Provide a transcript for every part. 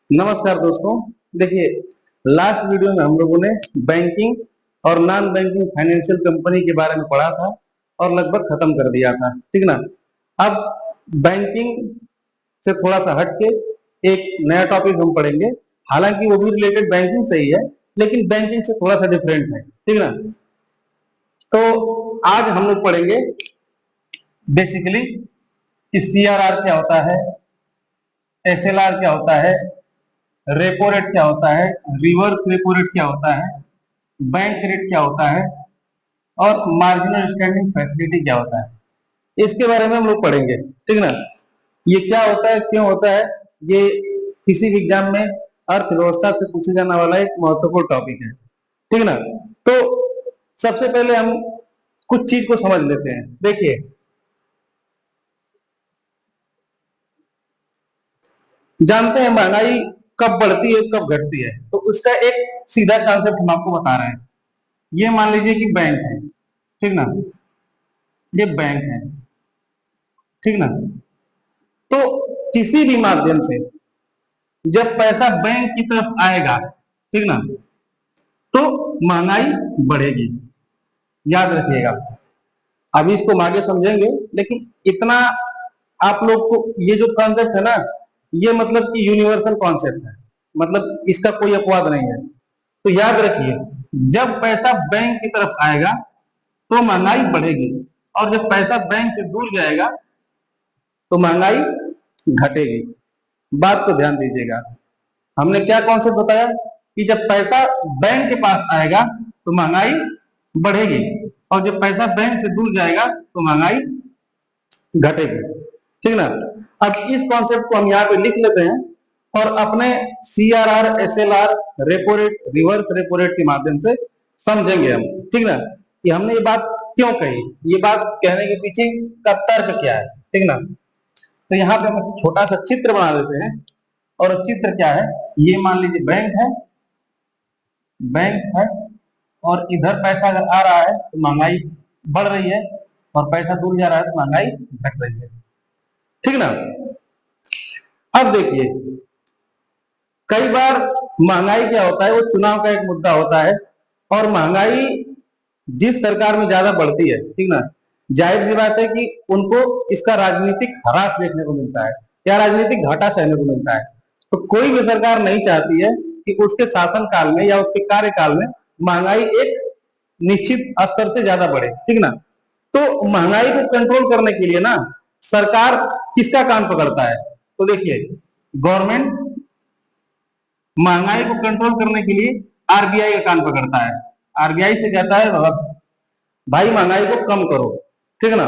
नमस्कार दोस्तों। देखिए, लास्ट वीडियो में हम लोगों ने बैंकिंग और नॉन बैंकिंग फाइनेंशियल कंपनी के बारे में पढ़ा था और लगभग खत्म कर दिया था, ठीक ना। अब बैंकिंग से थोड़ा सा हट के एक नया टॉपिक हम पढ़ेंगे। हालांकि वो भी रिलेटेड बैंकिंग से ही है, लेकिन बैंकिंग से थोड़ा सा डिफरेंट है, ठीक ना। तो आज हम लोग पढ़ेंगे बेसिकली कि सीआरआर क्या होता है, एसएलआर क्या होता है, रेपो रेट क्या होता है, रिवर्स रेपो रेट क्या होता है, बैंक रेट क्या होता है और मार्जिनल स्टैंडिंग फैसिलिटी क्या होता है। इसके बारे में हम लोग पढ़ेंगे, ठीक ना। ये क्या होता है, क्यों होता है, ये किसी भी एग्जाम में अर्थव्यवस्था से पूछे जाने वाला एक महत्वपूर्ण टॉपिक है, ठीक ना। तो सबसे पहले हम कुछ चीज को समझ लेते हैं। देखिए, जानते हैं महंगाई कब बढ़ती है कब घटती है, तो उसका एक सीधा कॉन्सेप्ट हम आपको बता रहे हैं। ये मान लीजिए कि बैंक है, ठीक ना। ये बैंक है, ठीक ना। तो किसी भी माध्यम से जब पैसा बैंक की तरफ आएगा, ठीक ना, तो महंगाई बढ़ेगी। याद रखिएगा। अभी इसको हम आगे समझेंगे, लेकिन इतना आप लोग को ये जो कॉन्सेप्ट है ना, ये मतलब कि यूनिवर्सल कॉन्सेप्ट है, मतलब इसका कोई अपवाद नहीं है। तो याद रखिए, जब पैसा बैंक की तरफ आएगा तो महंगाई बढ़ेगी, और जब पैसा बैंक से दूर जाएगा तो महंगाई घटेगी। बात को ध्यान दीजिएगा। हमने क्या कॉन्सेप्ट बताया कि जब पैसा बैंक के पास आएगा तो महंगाई बढ़ेगी, और जब पैसा बैंक से दूर जाएगा तो महंगाई घटेगी, ठीक ना। अब इस कॉन्सेप्ट को हम यहाँ पे लिख लेते हैं और अपने CRR, SLR, repo rate, reverse repo rate के माध्यम से समझेंगे हम, ठीक ना, कि हमने ये बात क्यों कही, ये बात कहने के पीछे का तर्क क्या है, ठीक ना। तो यहाँ पे हम छोटा सा चित्र बना देते हैं। और चित्र क्या है, ये मान लीजिए बैंक है, बैंक है, और इधर पैसा अगर आ रहा है तो महंगाई बढ़ रही है, और पैसा दूर जा रहा है तो महंगाई घट रही है, ठीक ना। अब देखिए, कई बार महंगाई क्या होता है, वो चुनाव का एक मुद्दा होता है। और महंगाई जिस सरकार में ज्यादा बढ़ती है, ठीक ना, जाहिर सी बात है कि उनको इसका राजनीतिक ह्रास देखने को मिलता है या राजनीतिक घाटा सहने को मिलता है। तो कोई भी सरकार नहीं चाहती है कि उसके शासन काल में या उसके कार्यकाल में महंगाई एक निश्चित स्तर से ज्यादा बढ़े, ठीक ना। तो महंगाई को कंट्रोल करने के लिए ना सरकार किसका कान पकड़ता है, तो देखिए, गवर्नमेंट महंगाई को कंट्रोल करने के लिए आरबीआई का कान पकड़ता है। आरबीआई से कहता है भाई महंगाई को कम करो, ठीक ना।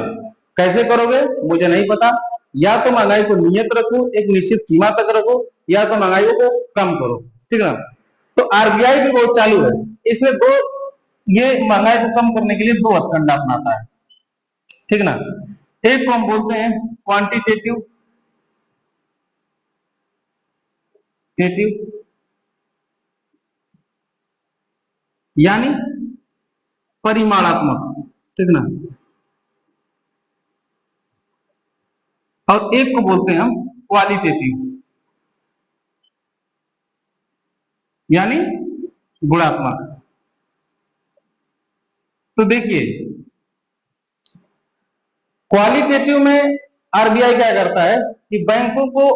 कैसे करोगे मुझे नहीं पता, या तो महंगाई को नियत रखो, एक निश्चित सीमा तक रखो, या तो महंगाई को कम करो, ठीक ना। तो आरबीआई भी बहुत चालू है। इसमें दो, ये महंगाई को कम करने के लिए दो हथकंडा अपनाता है, ठीक ना। एक को हम बोलते हैं क्वांटिटेटिव, यानी परिमाणात्मक, ठीक ना। और एक को बोलते हैं हम क्वालिटेटिव, यानी गुणात्मक। तो देखिए, क्वालिटेटिव में आरबीआई क्या करता है कि बैंकों को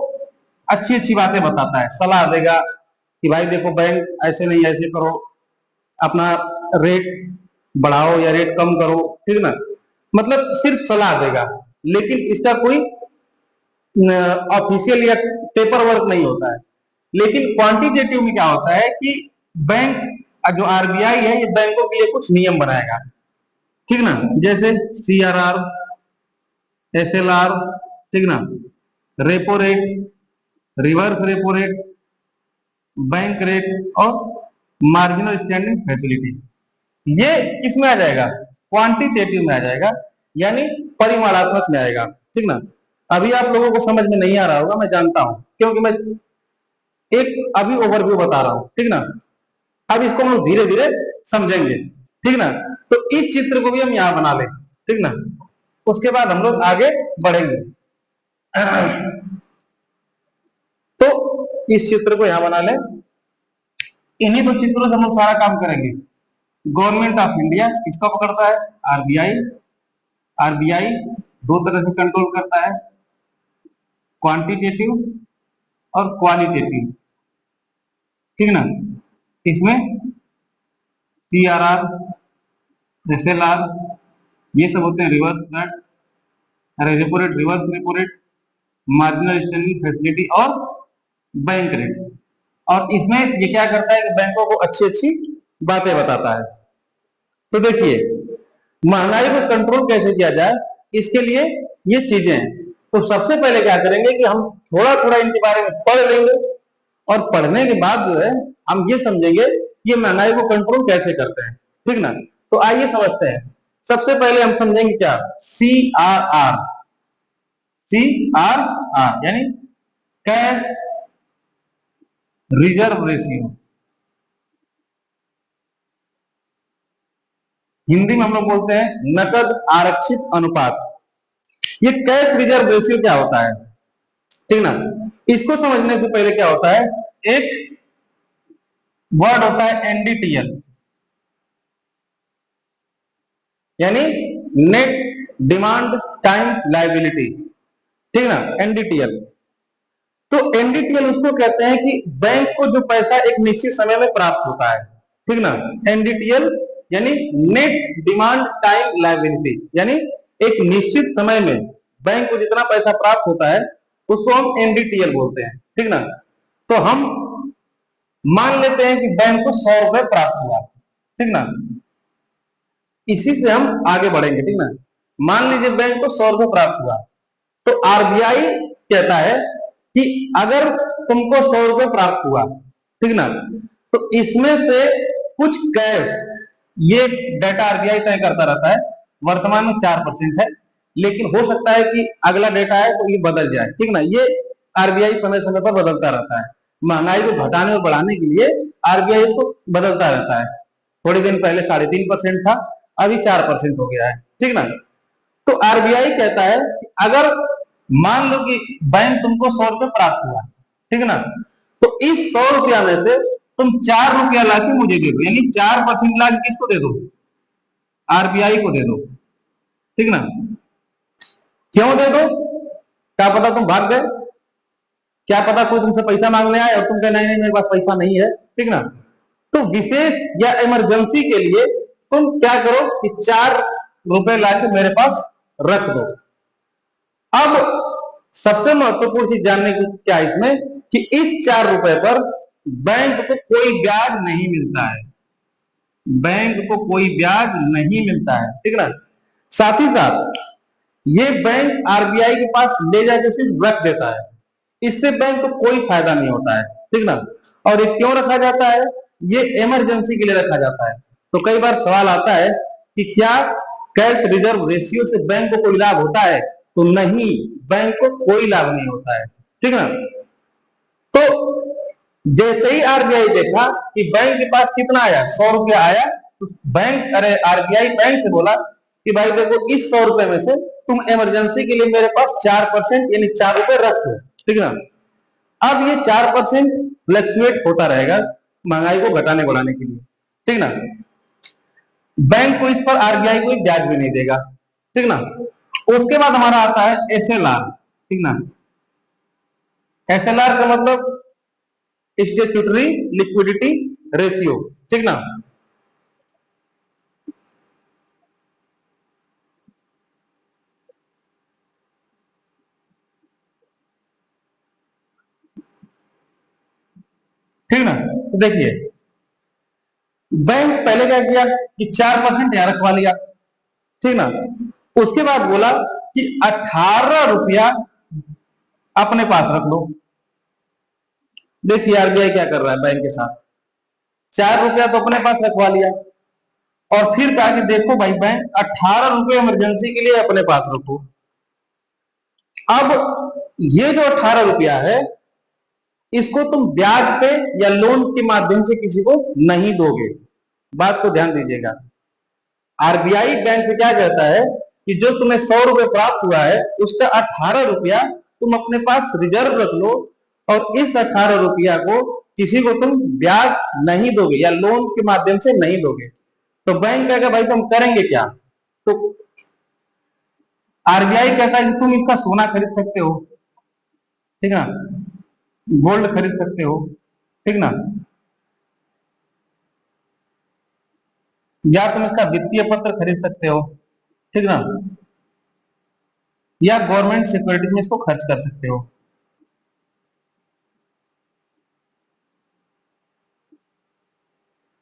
अच्छी अच्छी बातें बताता है, सलाह देगा कि भाई देखो बैंक ऐसे नहीं ऐसे करो, अपना रेट बढ़ाओ या रेट कम करो, ठीक ना। मतलब सिर्फ सलाह देगा, लेकिन इसका कोई ऑफिशियल या पेपर वर्क नहीं होता है। लेकिन क्वांटिटेटिव में क्या होता है कि बैंक, जो आरबीआई है, ये बैंकों के लिए कुछ नियम बनाएगा, ठीक ना। जैसे सीआरआर, एसएलआर, ठीक ना, repo rate, reverse repo rate, bank rate और मार्जिनल स्टैंडिंग फैसिलिटी। ये किसमें आ जाएगा, क्वांटिटेटिव में आ जाएगा, यानी परिमाणात्मक में आएगा, ठीक ना। अभी आप लोगों को समझ में नहीं आ रहा होगा, मैं जानता हूं, क्योंकि मैं एक अभी ओवरव्यू बता रहा हूं, ठीक ना। अब इसको हम लोग धीरे धीरे समझेंगे, ठीक ना। तो इस चित्र को भी हम यहां बना लें, ठीक ना। उसके बाद हम लोग आगे बढ़ेंगे। तो इस चित्र को यहां बना लें। इन्हीं दो चित्रों से हम लोग सारा काम करेंगे। गवर्नमेंट ऑफ इंडिया किसको पकड़ता है? आरबीआई। आरबीआई दो तरह से कंट्रोल करता है, क्वांटिटेटिव और क्वालिटेटिव, ठीक ना। इसमें सीआरआर, एसएलआर, ये सब होते हैं reverse rate, repo rate, reverse repo rate, marginal standing facility और बैंक रेट। और इसमें ये क्या करता है कि बैंकों को अच्छी अच्छी बातें बताता है। तो देखिए, महंगाई को कंट्रोल कैसे किया जाए, इसके लिए ये चीजें हैं। तो सबसे पहले क्या करेंगे कि हम थोड़ा थोड़ा इनके बारे में पढ़ लेंगे, और पढ़ने के बाद जो है हम ये समझेंगे कि ये महंगाई को कंट्रोल कैसे करते हैं, ठीक ना। तो आइए समझते हैं। सबसे पहले हम समझेंगे क्या, C R R. C R R यानी कैश रिजर्व रेशियो, हिंदी में हम लोग बोलते हैं नकद आरक्षित अनुपात। ये कैश रिजर्व रेशियो क्या होता है, ठीक ना। इसको समझने से पहले क्या होता है, एक वर्ड होता है एनडीटीएल, यानी नेट डिमांड टाइम लायबिलिटी, ठीक ना, एनडीटीएल। तो एनडीटीएल उसको कहते हैं कि बैंक को जो पैसा एक निश्चित समय में प्राप्त होता है, ठीक ना। एनडीटीएल यानी नेट डिमांड टाइम लायबिलिटी, यानी एक निश्चित समय में बैंक को जितना पैसा प्राप्त होता है उसको हम एनडीटीएल बोलते हैं, ठीक ना। तो हम मान लेते हैं कि बैंक को 100 रुपए प्राप्त हुआ, ठीक ना। इसी से हम आगे बढ़ेंगे, ठीक ना। मान लीजिए बैंक को 100 रुपए प्राप्त हुआ, तो आरबीआई कहता है कि अगर तुमको 100 रुपए प्राप्त हुआ, ठीक ना, तो इसमें से कुछ कैश, ये डेटा आरबीआई तय करता रहता है। वर्तमान में 4% है, लेकिन हो सकता है कि अगला डेटा है तो ये बदल जाए, ठीक ना। ये आरबीआई समय समय पर बदलता रहता है। महंगाई को घटाने और बढ़ाने के लिए आरबीआई इसको बदलता रहता है। थोड़े दिन पहले 3.5% था, अभी 4% हो गया है, ठीक ना। तो आरबीआई कहता है कि अगर मान लो कि बैंक तुमको 100 रुपए प्राप्त हुआ, ठीक ना, तो इस 100 रुपया में से तुम 4 रुपया लाके मुझे दे दो, यानी 4% लाके किसको दे दो, आरबीआई को दे दो, ठीक ना। क्यों दे दो, क्या पता तुम भाग गए, क्या पता कोई तुमसे पैसा मांगने आए और तुम कहे नहीं नहीं मेरे पास पैसा नहीं है, ठीक ना। तो विशेष या इमरजेंसी के लिए तुम क्या करो कि 4 रुपए लाके मेरे पास रख दो। अब सबसे महत्वपूर्ण चीज जानने की क्या इसमें, कि इस 4 रुपए पर बैंक को कोई ब्याज नहीं मिलता है, बैंक को कोई ब्याज नहीं मिलता है, ठीक ना। साथ ही साथ ये बैंक आरबीआई के पास ले जाके सिर्फ रख देता है, इससे बैंक को कोई फायदा नहीं होता है, ठीक ना। और ये क्यों रखा जाता है, ये इमरजेंसी के लिए रखा जाता है। तो कई बार सवाल आता है कि क्या कैश रिजर्व रेशियो से बैंक को कोई लाभ होता है, तो नहीं, बैंक को कोई लाभ नहीं होता है, ठीक ना। तो जैसे ही आरबीआई देखा कि बैंक के पास कितना आया, 100 रुपया आया, तो बैंक, अरे आरबीआई बैंक से बोला कि भाई देखो इस 100 रुपए में से तुम इमरजेंसी के लिए मेरे पास 4% यानी 4 रुपए रख दो, ठीक ना। अब ये 4% फ्लक्चुएट होता रहेगा महंगाई को घटाने बढ़ाने के लिए, ठीक ना। बैंक को इस पर आरबीआई कोई ब्याज भी नहीं देगा, ठीक ना। उसके बाद हमारा आता है एसएलआर, ठीक ना। एसएलआर का मतलब स्टेट्यूटरी लिक्विडिटी रेशियो, ठीक ना। ठीक ना। तो देखिए, बैंक पहले क्या किया कि 4% यहां रखवा लिया, ठीक ना। उसके बाद बोला कि 18 रुपया अपने पास रख लो। देखिए आरबीआई क्या कर रहा है बैंक के साथ, 4 रुपया तो अपने पास रखवा लिया, और फिर कहा कि देखो भाई बैंक 18 रुपये इमरजेंसी के लिए अपने पास रखो। अब ये जो 18 रुपया है, इसको तुम ब्याज पे या लोन के माध्यम से किसी को नहीं दोगे, बात को ध्यान दीजिएगा। आरबीआई बैंक से क्या कहता है कि जो तुम्हें 100 रुपए प्राप्त हुआ है, उसका 18 रुपया तुम अपने पास रिजर्व रख लो, और इस 18 रुपया को किसी को तुम ब्याज नहीं दोगे या लोन के माध्यम से नहीं दोगे, तो बैंक कहेगा भाई तुम करेंगे क्या? तो आरबीआई कहता है कि तुम इसका सोना खरीद सकते हो, ठीक ना, गोल्ड खरीद सकते हो, ठीक ना, या तुम इसका वित्तीय पत्र खरीद सकते हो, ठीक ना, या गवर्नमेंट सिक्योरिटीज में इसको खर्च कर सकते हो।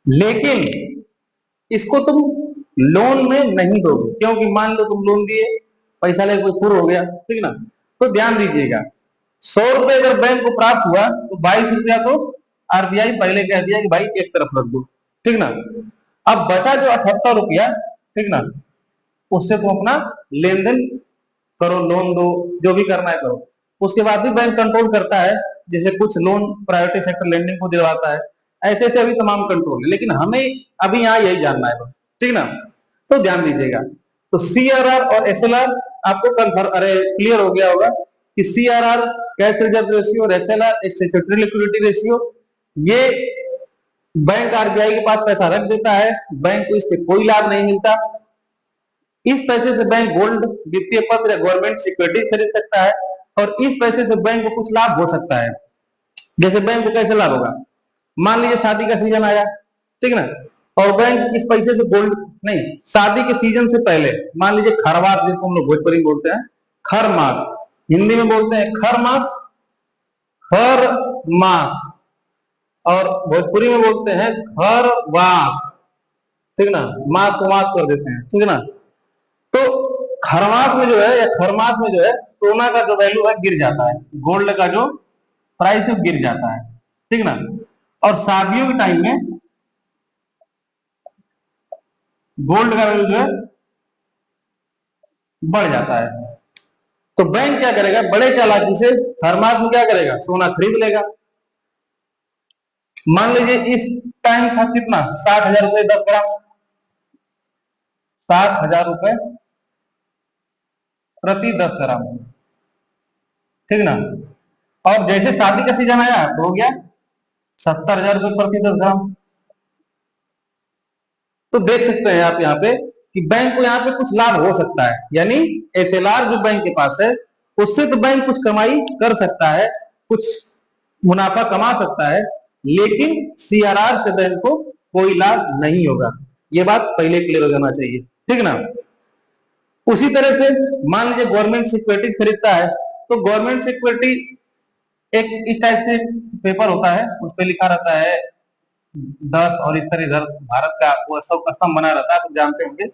लेकिन इसको तुम लोन में नहीं दोगे, क्योंकि मान लो तुम लोन दिए, पैसा लेके कोई फुर हो गया, ठीक ना, तो ध्यान दीजिएगा, 100 रुपए अगर बैंक को प्राप्त हुआ तो 22 रुपया तो आरबीआई पहले कह दिया कि भाई एक तरफ रख दो, ठीक ना। अब बचा जो 78 रुपया, ठीक ना, उससे तुम अपना लेन देन करो, लोन दो, जो भी करना है करो। उसके बाद भी बैंक कंट्रोल करता है, जैसे कुछ लोन प्राइवेट सेक्टर लेंडिंग को दिलवाता है, ऐसे ऐसे अभी तमाम कंट्रोल है, लेकिन हमें अभी यहाँ यही जानना है बस, ठीक ना। तो ध्यान दीजिएगा, तो सीआरआर और एसएलआर आपको कंफर्म, अरे क्लियर हो गया होगा कि सीआरआर कैश रिजर्व रेशियो और एसएलआर स्टैट्यूटरी लिक्विडिटी रेशियो, ये बैंक आरबीआई के पास पैसा रख देता है, बैंक को इससे कोई लाभ नहीं मिलता। इस पैसे से बैंक गोल्ड, वित्तीय पत्र या गवर्नमेंट सिक्योरिटीज खरीद सकता है, और इस पैसे से बैंक को कुछ लाभ हो सकता है। जैसे बैंक को कैसे लाभ होगा, मान लीजिए शादी का सीजन आया, ठीक ना, और बैंक इस पैसे से गोल्ड, नहीं, शादी के सीजन से पहले मान लीजिए खरवास, जिसको हम लोग भोजपुरी में बोलते हैं खर मास, हिंदी में बोलते हैं खर मास, खर मास, और भोजपुरी में बोलते हैं खर वास, ठीक ना, मास को मास कर देते हैं, ठीक ना। तो खरमास में जो है या खरमास में जो है सोना का जो वैल्यू है गिर जाता है, गोल्ड का जो प्राइस है गिर जाता है, ठीक ना। और शादियों के टाइम में गोल्ड का वैल्यू जो है बढ़ जाता है। तो बैंक क्या करेगा, बड़े चालाकी से खरमास में क्या करेगा, सोना खरीद लेगा। मान लीजिए इस टाइम था कितना, 60,000 रुपए 10 ग्राम, 60,000 रुपए प्रति 10 ग्राम, ठीक ना। और जैसे शादी का सीजन आया तो हो गया 70,000 रुपए प्रति 10 ग्राम। तो देख सकते हैं आप यहाँ पे कि बैंक को यहाँ पे कुछ लाभ हो सकता है, यानी एसएलआर जो बैंक के पास है उससे तो बैंक कुछ कमाई कर सकता है, कुछ मुनाफा कमा सकता है, लेकिन सीआरआर से बैंक को कोई लाभ नहीं होगा। ये बात पहले क्लियर हो जाना चाहिए, ठीक ना। उसी तरह से मान लीजिए गवर्नमेंट सिक्योरिटीज खरीदता है, तो गवर्नमेंट सिक्योरिटी एक इस टाइप से पेपर होता है, उस पर लिखा रहता है 10, और इस तरह इधर भारत का वो 100 का स्तंभ बना रहता है, आप जानते होंगे,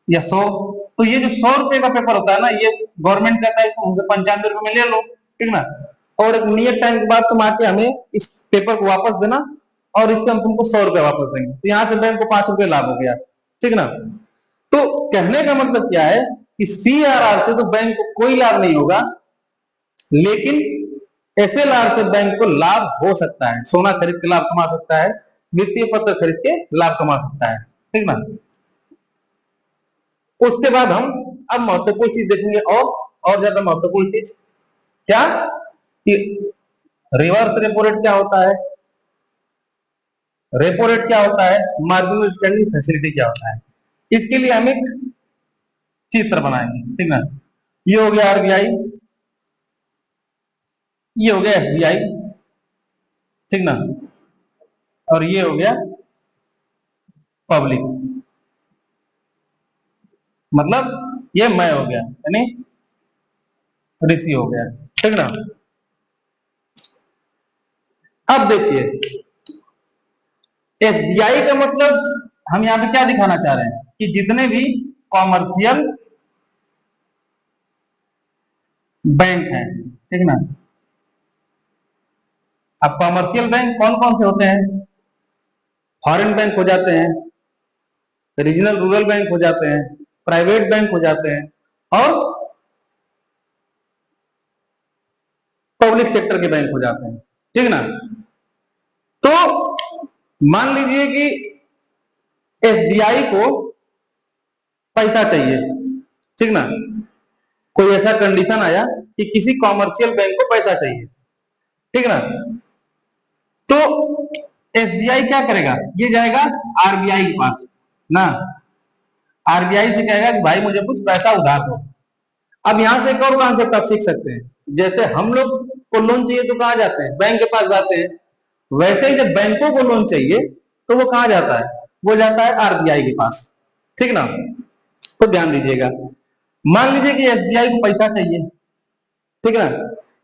या 100। तो ये जो 100 रुपए का पेपर होता है ना, ये गवर्नमेंट कहता है तुमसे 95 रुपए में ले लो, ठीक ना, और एक नियत टाइम के बाद तुम आके हमें इस पेपर को वापस देना, और इससे हम तुमको 100 रुपए वापस देंगे। तो यहाँ से बैंक को 5 रुपए लाभ हो गया, ठीक ना। तो कहने का मतलब क्या है कि सीआरआर से तो बैंक को कोई लाभ नहीं होगा, लेकिन एसएलआर से बैंक को लाभ हो सकता है, सोना खरीद के लाभ कमा सकता है, वित्तीय पत्र खरीद के लाभ कमा सकता है, ठीक ना। उसके बाद हम अब महत्वपूर्ण चीज देखेंगे, और ज्यादा महत्वपूर्ण चीज क्या, कि रिवर्स रेपो रेट क्या होता है, रेपो रेट क्या होता है, मार्जिनल स्टैंडिंग फैसिलिटी क्या होता है। इसके लिए हम एक चित्र बनाएंगे, ठीक ना। ये हो गया आरबीआई, ये हो गया एसबीआई, ठीक ना, और ये हो गया पब्लिक, मतलब ये मैं हो गया, यानी ऋषि हो गया, ठीक ना। अब देखिए एसबीआई का मतलब हम यहां पे क्या दिखाना चाह रहे हैं कि जितने भी कॉमर्शियल बैंक हैं, ठीक ना। अब कॉमर्शियल बैंक कौन कौन से होते हैं, फॉरेन बैंक हो जाते हैं, रीजनल रूरल बैंक हो जाते हैं, प्राइवेट बैंक हो जाते हैं, और पब्लिक सेक्टर के बैंक हो जाते हैं, ठीक ना। तो मान लीजिए कि एसबीआई को पैसा चाहिए, ठीक ना, कोई ऐसा कंडीशन आया कि किसी कॉमर्शियल बैंक को पैसा चाहिए, ठीक ना। तो एसबीआई क्या करेगा, ये जाएगा आरबीआई के पास ना, आरबीआई से कहेगा कि भाई मुझे कुछ पैसा उधार दो। अब यहां से एक और कॉन्सेप्ट आप सीख सकते हैं, जैसे हम लोग को लोन चाहिए तो कहां जाते हैं, बैंक के पास जाते हैं। वैसे ही जब बैंकों को लोन चाहिए तो वो कहां जाता है, वो जाता है आरबीआई के पास, ठीक ना। तो ध्यान दीजिएगा, मान लीजिए कि एसबीआई को पैसा चाहिए, ठीक ना।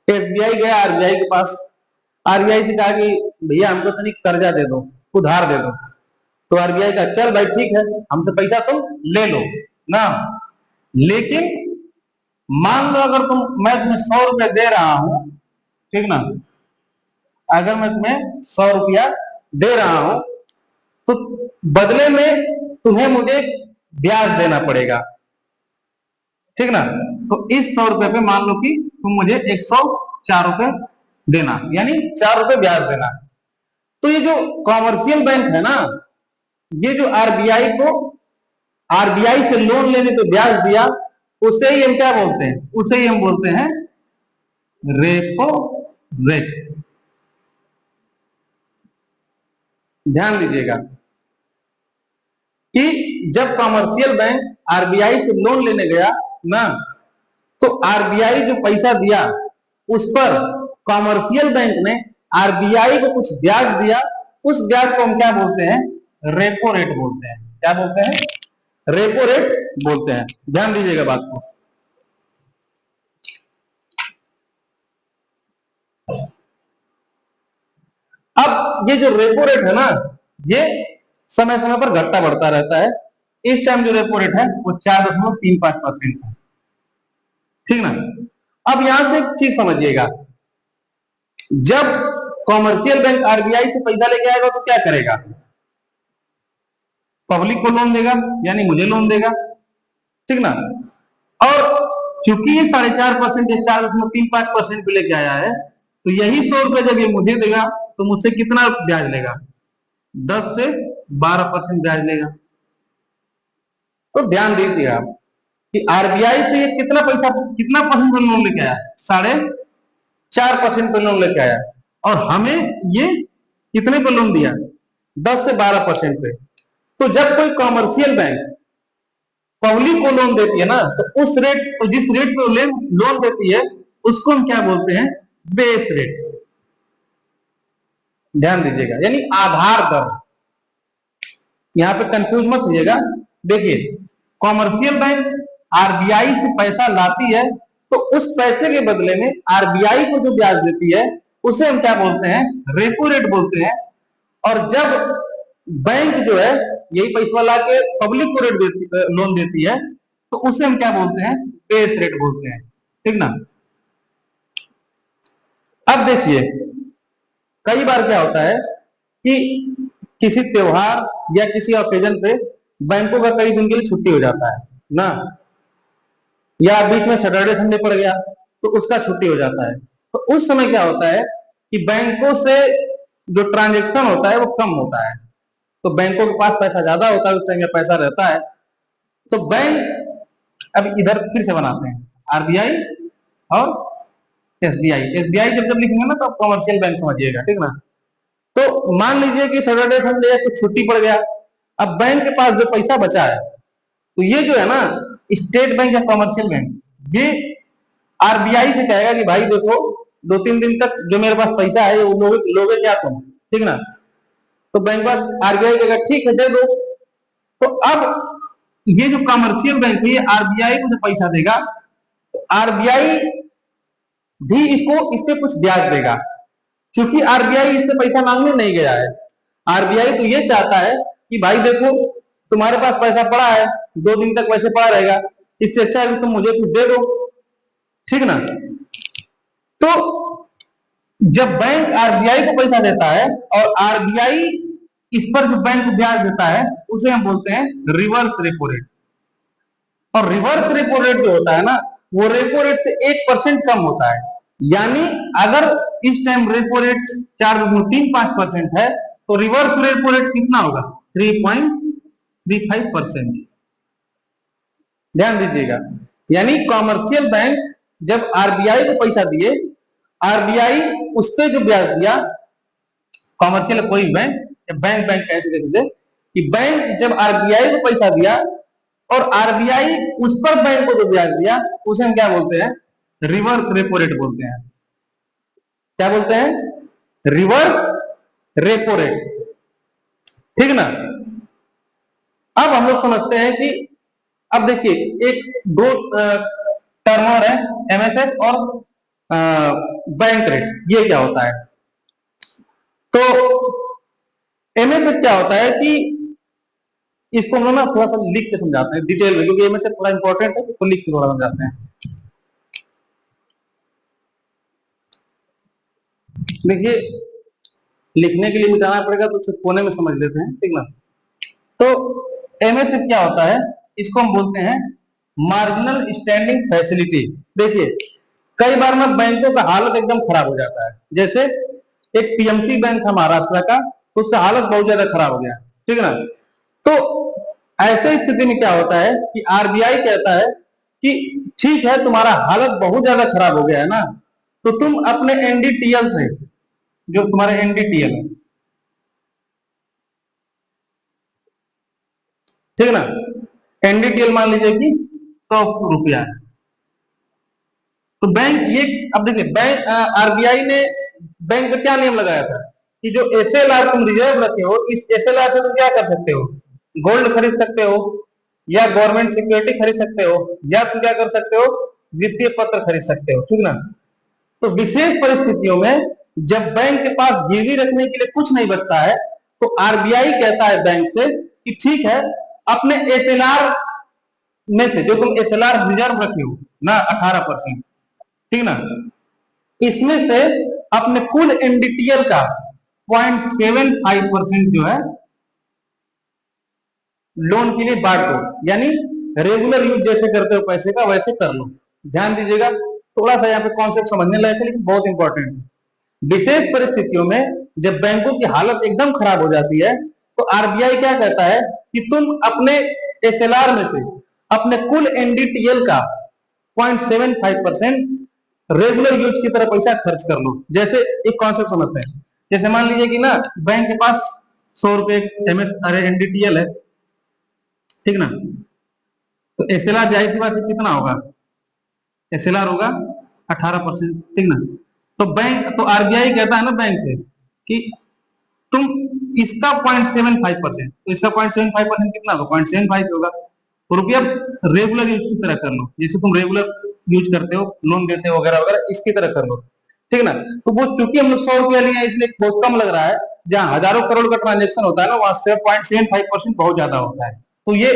एसबीआई गया आरबीआई के पास, आरबीआई से कहा कि भैया हमको तनिक कर्जा दे दो, उधार दे दो। तो आरबीआई का चल भाई ठीक है, हमसे पैसा तुम ले लो ना, लेकिन मान लो अगर मैं तुम्हें 100 रुपए दे रहा हूं, ठीक ना, अगर मैं तुम्हें 100 रुपया दे रहा हूं तो बदले में तुम्हें मुझे ब्याज देना पड़ेगा, ठीक ना। तो इस 100 रुपए पे मान लो कि तुम मुझे 104 रुपए देना, यानी 4 रुपए ब्याज देना। तो ये जो कॉमर्शियल बैंक है ना, ये जो आरबीआई से लोन लेने पे ब्याज दिया, उसे ही हम क्या बोलते हैं, उसे ही हम बोलते हैं रेपो रेट। ध्यान दीजिएगा कि जब कॉमर्शियल बैंक आरबीआई से लोन लेने गया ना, तो आरबीआई जो पैसा दिया उस पर कॉमर्शियल बैंक ने आरबीआई को कुछ ब्याज दिया, उस ब्याज को हम क्या बोलते हैं, रेपो रेट बोलते हैं। क्या बोलते हैं, रेपो रेट बोलते हैं। ध्यान दीजिएगा बात को। अब ये जो रेपो रेट है ना, ये समय समय पर घटता बढ़ता रहता है। इस टाइम जो रेपो रेट है वो 4.35% है, ठीक ना। अब यहां से एक चीज समझिएगा, जब कॉमर्शियल बैंक आरबीआई से पैसा लेके आएगा तो क्या करेगा, पब्लिक को लोन देगा, यानी मुझे लोन देगा, ठीक ना। और चूंकि ये 4.5% या 4.35% पे लेके आया है, तो यही 100 रुपए जब ये मुझे देगा तो मुझसे कितना ब्याज लेगा, 10 से 12% ब्याज लेगा। तो ध्यान दीजिए आप कि आरबीआई से ये कितना परसेंट पे लोन लेके आया, 4.5% पे लोन लेके आया, और हमें ये कितने पे लोन दिया, 10 से 12% पे। तो जब कोई कॉमर्शियल बैंक पब्लिक को लोन देती है ना, तो जिस रेट पे लोन देती है उसको हम क्या बोलते हैं, बेस रेट। ध्यान दीजिएगा, यानी आधार दर। यहां पे कंफ्यूज मत होइएगा। देखिए, कॉमर्शियल बैंक आरबीआई से पैसा लाती है, तो उस पैसे के बदले में आरबीआई को जो ब्याज देती है उसे हम क्या बोलते हैं, रेपो रेट बोलते हैं। और जब बैंक जो है यही पैसा ला के पब्लिक को लोन देती है, तो उसे हम क्या बोलते हैं, बेस रेट बोलते हैं, ठीक ना। अब देखिए, कई बार क्या होता है कि किसी त्योहार या किसी ओकेजन पे बैंकों का कई दिन के लिए छुट्टी हो जाता है ना, या बीच में सैटरडे संडे पड़ गया तो उसका छुट्टी हो जाता है। तो उस समय क्या होता है कि बैंकों से जो ट्रांजेक्शन होता है वो कम होता है, तो बैंकों के पास पैसा ज्यादा होता है, उस टाइम पैसा रहता है। तो बैंक अब इधर फिर से बनाते हैं, आरबीआई और एसबीआई। एसबीआई जब जब लिखेंगे ना तो कॉमर्शियल बैंक समझिएगा, ठीक ना। तो मान लीजिए कि सैटरडे संडे या कुछ छुट्टी पड़ गया, अब बैंक के पास जो पैसा बचा है, तो ये जो है ना, स्टेट बैंक या कॉमर्शियल बैंक, ये आरबीआई से कहेगा कि भाई देखो 2-3 दिन तक जो मेरे पास पैसा है वो लोगे क्या तुम, ठीक ना। तो बैंक आरबीआई कहेगा ठीक है दे दो। तो अब ये जो कमर्शियल बैंक है आरबीआई को जो पैसा देगा, तो आरबीआई भी इस पे कुछ ब्याज देगा, क्योंकि आरबीआई इससे पैसा मांगने नहीं गया है। आरबीआई तो ये चाहता है कि भाई देखो तुम्हारे पास पैसा पड़ा है, 2 दिन तक वैसे पड़ा रहेगा, इससे अच्छा है कि तुम मुझे कुछ दे दो, ठीक ना। तो जब बैंक आरबीआई को पैसा देता है और आरबीआई इस पर जो बैंक को ब्याज देता है उसे हम बोलते हैं रिवर्स रेपो रेट। और रिवर्स रेपो रेट जो होता है ना, वो रेपो रेट से 1% कम होता है। यानी अगर इस टाइम रेपो रेट 4.35% है, तो रिवर्स रेपो रेट कितना होगा, 3.35%। ध्यान दीजिएगा, यानी कॉमर्शियल बैंक जब आरबीआई को पैसा दिए आरबीआई उस पे जो ब्याज दिया, कॉमर्शियल कोई बैंक या बैंक बैंक ऐसे दे दीजिए कि बैंक जब आरबीआई को पैसा दिया और आरबीआई उस पर बैंक को जो ब्याज दिया, उसे हम क्या बोलते हैं? रिवर्स रेपो रेट बोलते हैं। क्या बोलते हैं? Reverse repo rate. ठीक ना? अब हम लोग समझते हैं कि अब देखिए एक दो टर्मर है, एमएसएफ और बैंक रेट। ये क्या होता है? तो एमएसएफ क्या होता है कि इसको हम लोग ना थोड़ा सा लिख के समझाते हैं डिटेल में, क्योंकि एमएसएफ थोड़ा इंपॉर्टेंट है, तो लिख के थोड़ा समझाते हैं। देखिए लिखने के लिए मिटाना पड़ेगा, तो उसे कोने में समझ लेते हैं। ठीक ना? तो एमएसएफ क्या होता है? इसको हम बोलते हैं मार्जिनल स्टैंडिंग फैसिलिटी। देखिए कई बार ना बैंकों का हालत एकदम खराब हो जाता है। जैसे एक पीएमसी बैंक था महाराष्ट्र का, तो उसका हालत बहुत ज्यादा खराब हो गया। ठीक है ना? तो ऐसे स्थिति में क्या होता है कि आरबीआई कहता है कि ठीक है, तुम्हारा हालत बहुत ज्यादा खराब हो गया है ना, तो तुम अपने एनडीटीएल से, जो तुम्हारे एनडीटीएल है, ठीक है ना, एनडीटीएल मान लीजिए कि 100 रुपया है, तो बैंक ये, अब देखिए बैंक आरबीआई ने बैंक का क्या नियम लगाया था कि जो एसएलआर तुम रिजर्व रखे हो, इस एसएलआर से तुम क्या कर सकते हो? गोल्ड खरीद सकते हो, या गवर्नमेंट सिक्योरिटी खरीद सकते हो, या तुम क्या कर सकते हो? वित्तीय पत्र खरीद सकते हो। ठीक ना? तो विशेष परिस्थितियों में जब बैंक के पास गिरवी रखने के लिए कुछ नहीं बचता है, तो आरबीआई कहता है बैंक से कि ठीक है, अपने एसएलआर में से जो तुम एसएलआर रिजर्व रखे हो ना 18%, ठीक ना, इसमें से अपने कुल एनडीटीएल का 0.75% जो है लोन के लिए बांट दो। यानी रेगुलर यूज जैसे करते हो पैसे का, वैसे कर लो। ध्यान दीजिएगा, थोड़ा सा यहाँ पे कॉन्सेप्ट समझने लायक है, लेकिन बहुत इंपॉर्टेंट है। विशेष परिस्थितियों में जब बैंकों की हालत एकदम खराब हो जाती है, तो आरबीआई क्या कहता है कि तुम अपने एसएलआर में से अपने कुल एनडीटीएल का 0.75% रेगुलर यूज की तरह पैसा खर्च कर लो। जैसे एक कॉन्सेप्ट समझते हैं, जैसे मान लीजिए कि ना बैंक के पास 100 रुपए एमएस अरे एनडीटीएल है, ठीक ना, तो एसएलआर जाहिर सी बात है कितना होगा? एसएलआर होगा 18%। ठीक ना? तो बैंक, तो आरबीआई कहता है ना बैंक से कि तुम इसका 0.75%, तो इसका 0.75% कितना होगा? 0.75 होगा। तो रुपया रेगुलर यूज की तरह कर लो, जैसे तुम रेगुलर यूज करते हो, लोन देते हो वगैरह वगैरह, इसकी तरह कर लो। ठीक ना? तो वो चूंकि हम लोग 100 रुपया लिए हैं, इसलिए बहुत कम लग रहा है। जहां हजारों करोड़ का ट्रांजेक्शन होता है ना, वहां 0.75% बहुत ज्यादा होता है। तो ये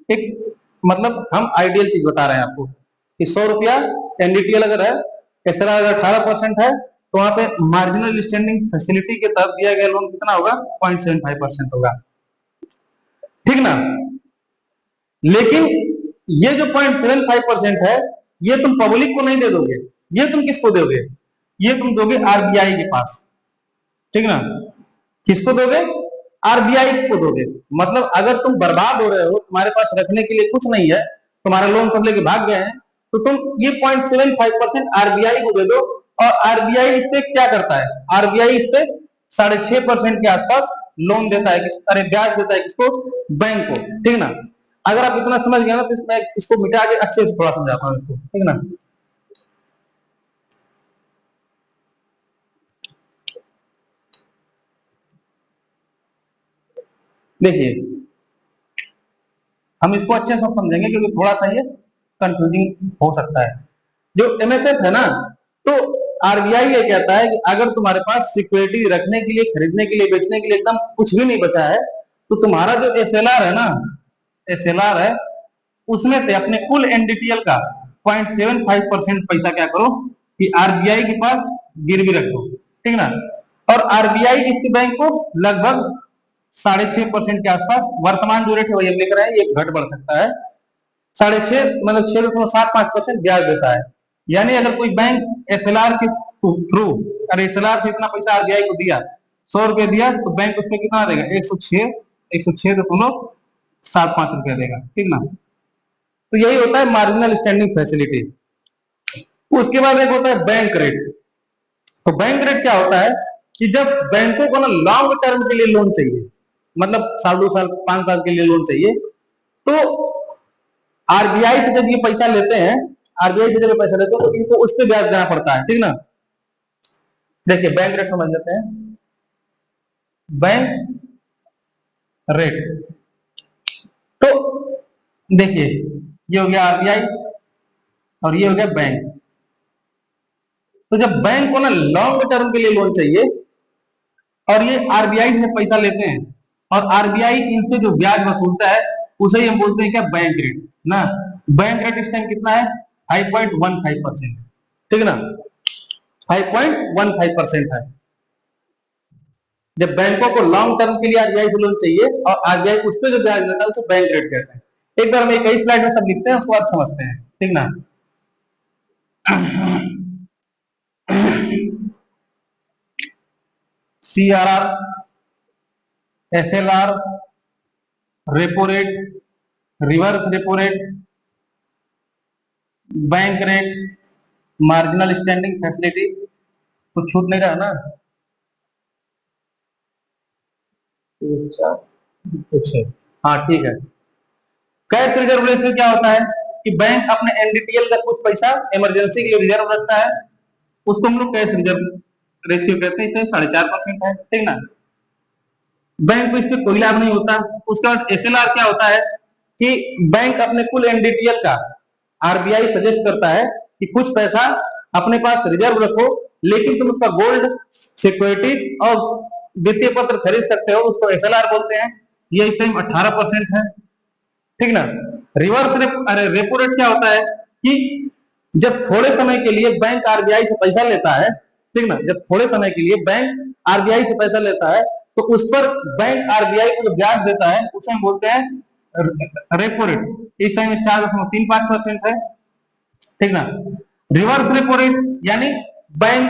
एक, मतलब हम आइडियल चीज बता रहे हैं आपको कि 100 रुपया एनडीटीएल अगर है, एसएलआर अगर 18% है, तो वहां पे मार्जिनल स्टैंडिंग फैसिलिटी के तहत दिया गया लोन कितना होगा? 0.75% होगा। ठीक ना? लेकिन ये जो 0.75% है, ये तुम पब्लिक को नहीं दे दोगे। ये तुम किसको दोगे? ये तुम दोगे आरबीआई के पास। ठीक ना? किसको दोगे? आरबीआई को दोगे। मतलब अगर तुम बर्बाद हो रहे हो, तुम्हारे पास रखने के लिए कुछ नहीं है, तुम्हारा लोन सब लेके भाग गए हैं, तो तुम ये 0.75% आरबीआई को दे दो। और आरबीआई इस पे क्या करता है? आरबीआई इस पे 6.5% के आसपास लोन देता है, अरे ब्याज देता है किसको? बैंक को। ठीक ना? अगर आप इतना समझ गए ना, तो इसमें इसको मिटा के अच्छे से थोड़ा समझाता हूँ इसको। ठीक ना? देखिए हम इसको अच्छे से समझेंगे, क्योंकि थोड़ा सा ये कंफ्यूजिंग हो सकता है। जो एमएसएफ है ना, तो आरबीआई ये कहता है कि अगर तुम्हारे पास सिक्योरिटी रखने के लिए, खरीदने के लिए, बेचने के लिए एकदम कुछ भी नहीं बचा है, तो तुम्हारा जो एसएलआर है ना, एसएलआर है, उसमें से अपने कुल एनडीटीएल का 0.75% पैसा क्या करो कि आरबीआई के पास गिरवी रखो। ठीक ना? और आरबीआई इसके बैंक को लगभग 6.5% के आसपास, वर्तमान जो रेट है वही हम लिख रहे हैं, ये घट बढ़ सकता है, 6.5 मतलब 6.75% ब्याज देता है। यानी अगर कोई बैंक एसएलआर के थ्रू, अगर एसएलआर से इतना पैसा आरबीआई को दिया, 100 रुपए दिया, तो बैंक उसमें कितना देगा? 106.75 देगा। ठीक ना? तो यही होता है मार्जिनल स्टैंडिंग फैसिलिटी। उसके बाद एक होता है बैंक रेट। तो बैंक रेट क्या होता है कि जब बैंकों को ना लॉन्ग टर्म के लिए लोन चाहिए, मतलब साल 2 साल 5 साल के लिए लोन चाहिए, तो आरबीआई से जब ये पैसा लेते हैं, आरबीआई से जब ये पैसा लेते हैं तो इनको उस पर ब्याज देना पड़ता है, ठीक ना। देखिए बैंक रेट समझ लेते हैं। बैंक रेट, तो देखिए ये हो गया आरबीआई और ये हो गया बैंक। तो जब बैंक को ना लॉन्ग टर्म के लिए लोन चाहिए और ये आरबीआई से पैसा लेते हैं और आरबीआई इनसे जो ब्याज वसूलता है उसे ही हम बोलते हैं क्या, बैंक रेट ना। बैंक रेट इस टाइम कितना है, 5.15%, ठीक ना, 5.15% है। जब बैंकों को लॉन्ग टर्म के लिए आरबीआई से लोन चाहिए और आरबीआई उस पर जो ब्याज देता है उसे बैंक रेट कहते हैं। एक बार हम एक ही स्लाइड में सब लिखते हैं, उसके बाद समझते हैं, ठीक ना। CRR, SLR, repo rate, reverse repo rate, bank rate, marginal standing facility, कुछ छूटने का है ना, कुछ है, हाँ ठीक है। कैश रिजर्व रेशियो क्या होता है कि बैंक अपने एनडीटीएल का कुछ पैसा इमरजेंसी के लिए रिजर्व रखता है, उसको हम लोग कैश रिजर्व रेशियो कहते हैं, इसमें 4.5% है, ठीक ना। बैंक को इस पे कोई लाभ नहीं होता। उसके बाद एसएलआर क्या होता है कि बैंक अपने कुल एनडीटीएल का, आरबीआई सजेस्ट करता है कि कुछ पैसा अपने पास रिजर्व रखो, लेकिन तुम उसका गोल्ड, सिक्योरिटीज और वित्तीय पत्र खरीद सकते हो, उसको एसएलआर बोलते हैं। ये इस टाइम 18% है, ठीक ना। रिवर्स रेपो रेट क्या होता है कि जब थोड़े समय के लिए बैंक आरबीआई से पैसा लेता है, ठीक ना, जब थोड़े समय के लिए बैंक आरबीआई से पैसा लेता है तो उस पर बैंक आरबीआई को जो ब्याज देता है उसे हम बोलते हैं रेपो रेट। इस टाइम में 4.35% है, ठीक ना। रिवर्स रेपो रेट यानी बैंक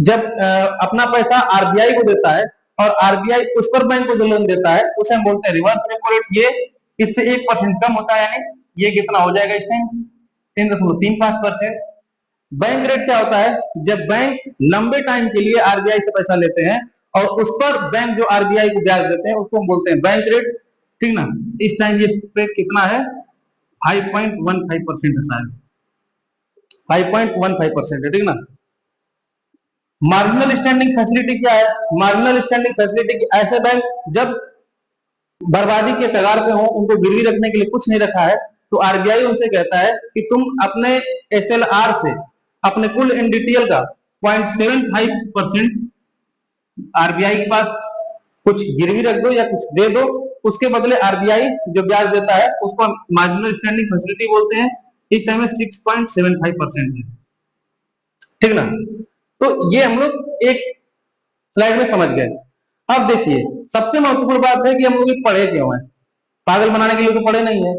जब अपना पैसा आरबीआई को देता है और आरबीआई उस पर बैंक को जो लोन देता है उसे हम बोलते हैं रिवर्स रेपो रेट। ये इससे 1% कम होता है, यानी ये कितना हो जाएगा इस टाइम, 3.35%। बैंक रेट क्या होता है, जब बैंक लंबे टाइम के लिए आरबीआई से पैसा लेते हैं और उस पर बैंक जो आरबीआई को ब्याज देते हैं उसको हम बोलते हैं बैंक रेट, ठीक ना। इस टाइम ये रेट कितना है, 5.15% है, शायद 5.15% है, ठीक ना। मार्जिनल स्टैंडिंग फैसिलिटी क्या है, मार्जिनल स्टैंडिंग फैसिलिटी की ऐसे बैंक जब बर्बादी के कगार पे हो, उनको गिरवी रखने के लिए कुछ नहीं रखा है, तो आरबीआई उनसे कहता है कि तुम अपने एसएलआर से अपने कुल एनडीटीएल का 0.75% आरबीआई के पास कुछ गिरवी रख दो या कुछ दे दो, उसके बदले आरबीआई जो ब्याज देता है उसको मार्जिनल स्टैंडिंग फैसिलिटी बोलते हैं। इस टाइम में 6.75% है, ठीक ना। तो ये हम लोग एक स्लाइड में समझ गए। अब देखिए सबसे महत्वपूर्ण बात है कि हम लोग पढ़े क्यों हैं, पागल बनाने के लिए तो पढ़े नहीं है।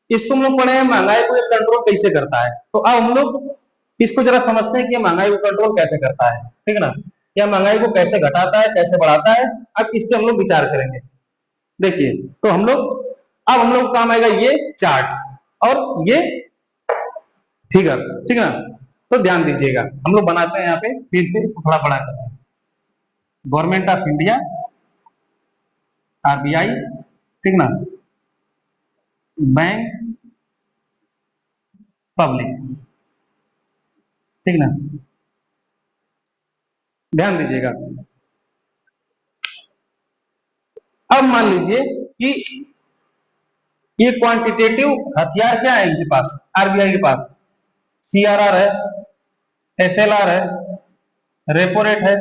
इसको हम लोग पढ़े हैं महंगाई को कंट्रोल कैसे करता है, तो अब हम लोग इसको जरा समझते हैं कि महंगाई को कंट्रोल कैसे करता है, ठीक ना, या महंगाई को कैसे घटाता है, कैसे बढ़ाता है। अब इस पे हम लोग विचार करेंगे। देखिए तो हम लोग, अब हम लोग काम आएगा ये चार्ट और ये फिगर, ठीक ना। तो ध्यान दीजिएगा, हम लोग बनाते हैं यहाँ पे फिर से थोड़ा बड़ा करते हैं। गवर्नमेंट ऑफ इंडिया, आरबीआई, ठीक ना, बैंक, पब्लिक, ठीक ना। ध्यान दीजिएगा। अब मान लीजिए कि ये क्वांटिटेटिव हथियार क्या है इनके पास, आरबीआई के पास, सीआरआर है, एसएलआर है, रेपो रेट है,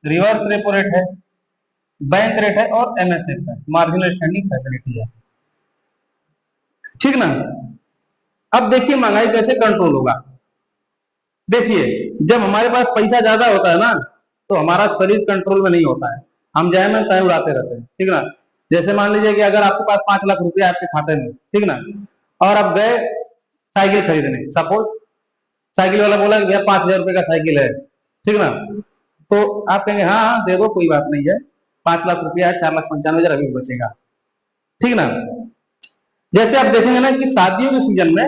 रिवर्स रेपो रेट है, बैंक रेट है और एमएसएफ है, मार्जिनल स्टैंडिंग फैसिलिटी है, ठीक ना। अब देखिए महंगाई कैसे कंट्रोल होगा। देखिए जब हमारे पास पैसा ज्यादा होता है ना तो हमारा शरीर कंट्रोल में नहीं होता है, हम जय में तय उड़ाते रहते हैं, ठीक ना। जैसे मान लीजिए कि अगर आपके पास 5 लाख रुपया आपके खाते में, ठीक ना, और आप गए साइकिल खरीदने, सपोज साइकिल वाला बोला कि भैया 5,000 रुपए का साइकिल है, ठीक ना, तो आप कहेंगे हाँ हाँ दे दो कोई बात नहीं है, 5 लाख रुपया है, 4,95,000 अभी बचेगा, ठीक ना। जैसे आप देखेंगे ना कि शादियों के सीजन में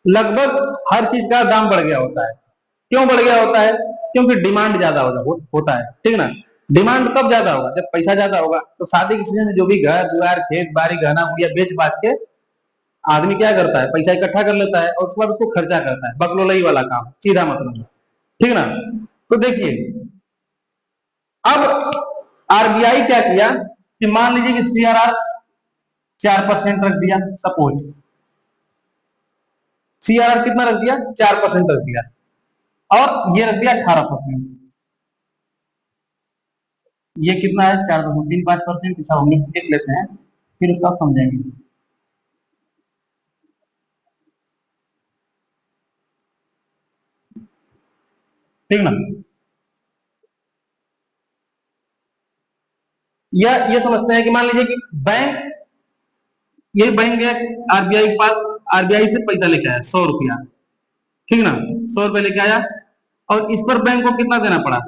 लगभग हर चीज का दाम बढ़ गया होता है, क्यों बढ़ गया होता है? क्योंकि डिमांड ज्यादा होता है, ठीक ना। डिमांड कब ज्यादा होगा? जब पैसा ज्यादा होगा। तो शादी के सीजन में जो भी घर द्वार खेत बाड़ी गहना गुड़िया बेच बाच के आदमी क्या करता है? पैसा इकट्ठा कर लेता है और उसके बाद उसको खर्चा करता है, बकलोलई वाला काम, सीधा मतलब, ठीक ना। तो देखिए, अब आरबीआई क्या किया कि मान लीजिए कि सीआरआर 4% रख दिया, सपोज सीआरआर कितना रख दिया? 4% रख दिया, और ये रख दिया 18%। ये कितना है? 4.35%। इसे हम लिख लेते हैं, फिर उसका समझेंगे। ठीक ना। या ये समझते हैं कि मान लीजिए कि बैंक, ये बैंक है आरबीआई के पास, आरबीआई से पैसा लेके आया 100 रुपया, ठीक ना। 100 रुपया लेके आया, और इस पर बैंक को कितना देना पड़ा?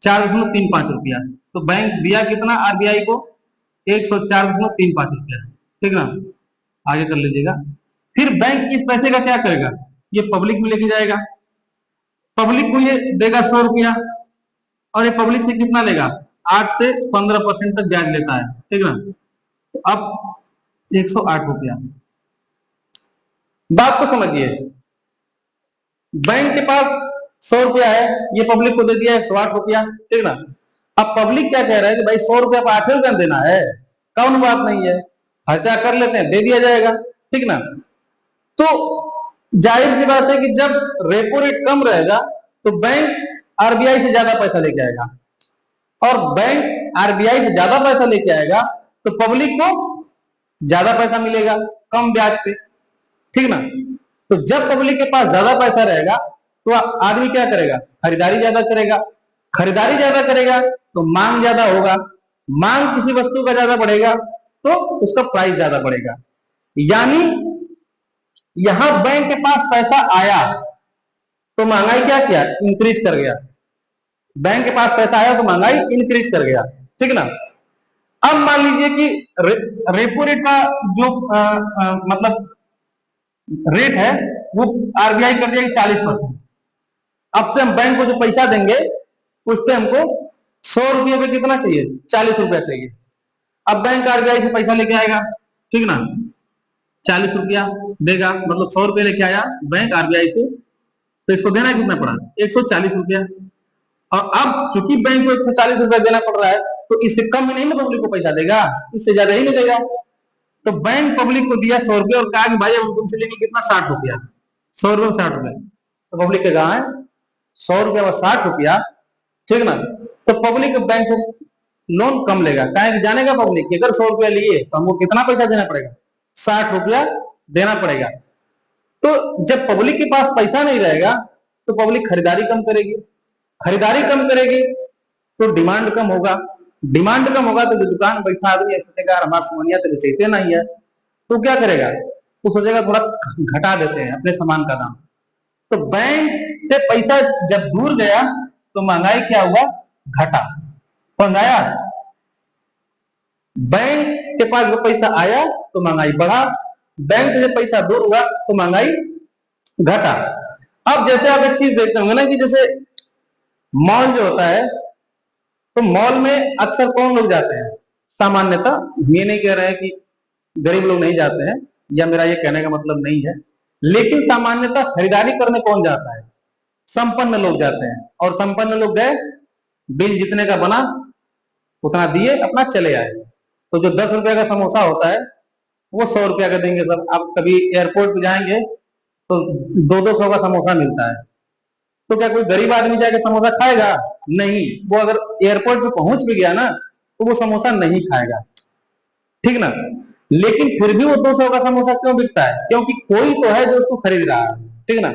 4.35 रुपया। तो बैंक दिया कितना आरबीआई को? 104.35 रुपया, ठीक ना। आगे कर लीजिएगा। फिर बैंक इस पैसे का क्या करेगा? ये पब्लिक में लेके जाएगा, पब्लिक को ये देगा 100 रुपया, और ये पब्लिक से कितना लेगा? 8 से 15% तक ब्याज लेता है, ठीक ना। तो अब 108 रुपया। बात को समझिए, बैंक के पास 100 रुपया है, ये पब्लिक को दे दिया 108 रुपया, ठीक ना। अब पब्लिक क्या कह रहा है कि भाई 100 रुपया पर 8 रुपया देना है, कौन बात नहीं है, खर्चा कर लेते हैं, दे दिया जाएगा, ठीक ना। तो जाहिर सी बात है कि जब रेपो रेट कम रहेगा तो बैंक आरबीआई से ज्यादा पैसा लेके आएगा, और बैंक आरबीआई से ज्यादा पैसा लेके आएगा तो पब्लिक को ज्यादा पैसा मिलेगा कम ब्याज पे, ठीक ना। तो जब पब्लिक के पास ज्यादा पैसा रहेगा तो आदमी क्या करेगा? खरीदारी ज्यादा करेगा, खरीदारी ज्यादा करेगा तो मांग ज्यादा होगा, मांग किसी वस्तु का ज्यादा बढ़ेगा तो उसका प्राइस ज्यादा बढ़ेगा। यानी यहां बैंक के पास पैसा आया तो महंगाई क्या किया? इंक्रीज कर गया। बैंक के पास पैसा आया तो महंगाई इंक्रीज कर गया, ठीक ना। अब मान लीजिए कि रेपो रेट का जो मतलब रेट है वो आरबीआई कर दिया 40%। अब से हम बैंक को जो पैसा देंगे उस पे हमको 100 रुपये पे कितना चाहिए? 40 रुपया चाहिए। अब बैंक आरबीआई से पैसा लेके आएगा, ठीक ना, 40 रुपया देगा, मतलब 100 रुपये लेके आया बैंक आरबीआई से, तो इसको देना कितना पड़ा? 140 रुपया। और अब चूंकि बैंक को 140 रुपया देना पड़ रहा है तो इससे कम में नहीं ना पब्लिक को पैसा देगा, इससे ज्यादा ही नहीं देगा। तो बैंक पब्लिक को दिया 100 रुपया और कहा कि भाई हम तुमसे लेंगे कितना? 60 रुपया। 100 रुपये में 60 रुपया। तो पब्लिक के कहा है 100 रुपया और 60 रुपया, ठीक ना। तो पब्लिक बैंक से लोन कम लेगा, कहा जानेगा पब्लिक कि अगर 100 रुपया लिए तो हमको कितना पैसा देना पड़ेगा? 60 रुपया देना पड़ेगा। तो जब पब्लिक के पास पैसा नहीं रहेगा तो पब्लिक खरीदारी कम करेगी, खरीदारी कम करेगी तो डिमांड कम होगा, डिमांड कम होगा तो जो दुकान बैठा आदमी सोचेगा हमारा सामानिया तो बेचते नहीं है, तो क्या करेगा? तो सोचेगा थोड़ा घटा देते हैं अपने सामान का दाम। तो बैंक से पैसा जब दूर गया तो महंगाई क्या हुआ? घटा। समझाया? बैंक के पास जो पैसा आया तो महंगाई बढ़ा, बैंक से जब पैसा दूर हुआ तो महंगाई घटा। अब जैसे आप एक चीज देखते होंगे ना कि जैसे मॉल जो होता है, तो मॉल में अक्सर कौन लोग जाते हैं? सामान्यतः, ये नहीं कह रहे हैं कि गरीब लोग नहीं जाते हैं, या मेरा ये कहने का मतलब नहीं है, लेकिन सामान्यतः खरीदारी करने कौन जाता है? संपन्न लोग जाते हैं। और संपन्न लोग गए, बिल जितने का बना उतना दिए, अपना चले आए। तो जो 10 रुपया का समोसा होता है वो 100 रुपया का देंगे सब। आप कभी एयरपोर्ट पे जाएंगे तो 200-200 का समोसा मिलता है, तो क्या कोई गरीब आदमी जाके समोसा खाएगा? नहीं। वो अगर एयरपोर्ट पे पहुंच भी गया ना तो वो समोसा नहीं खाएगा, ठीक ना। लेकिन फिर भी वो 200 का समोसा क्यों बिकता है? क्योंकि कोई तो है जो उसको खरीद रहा है, ठीक ना।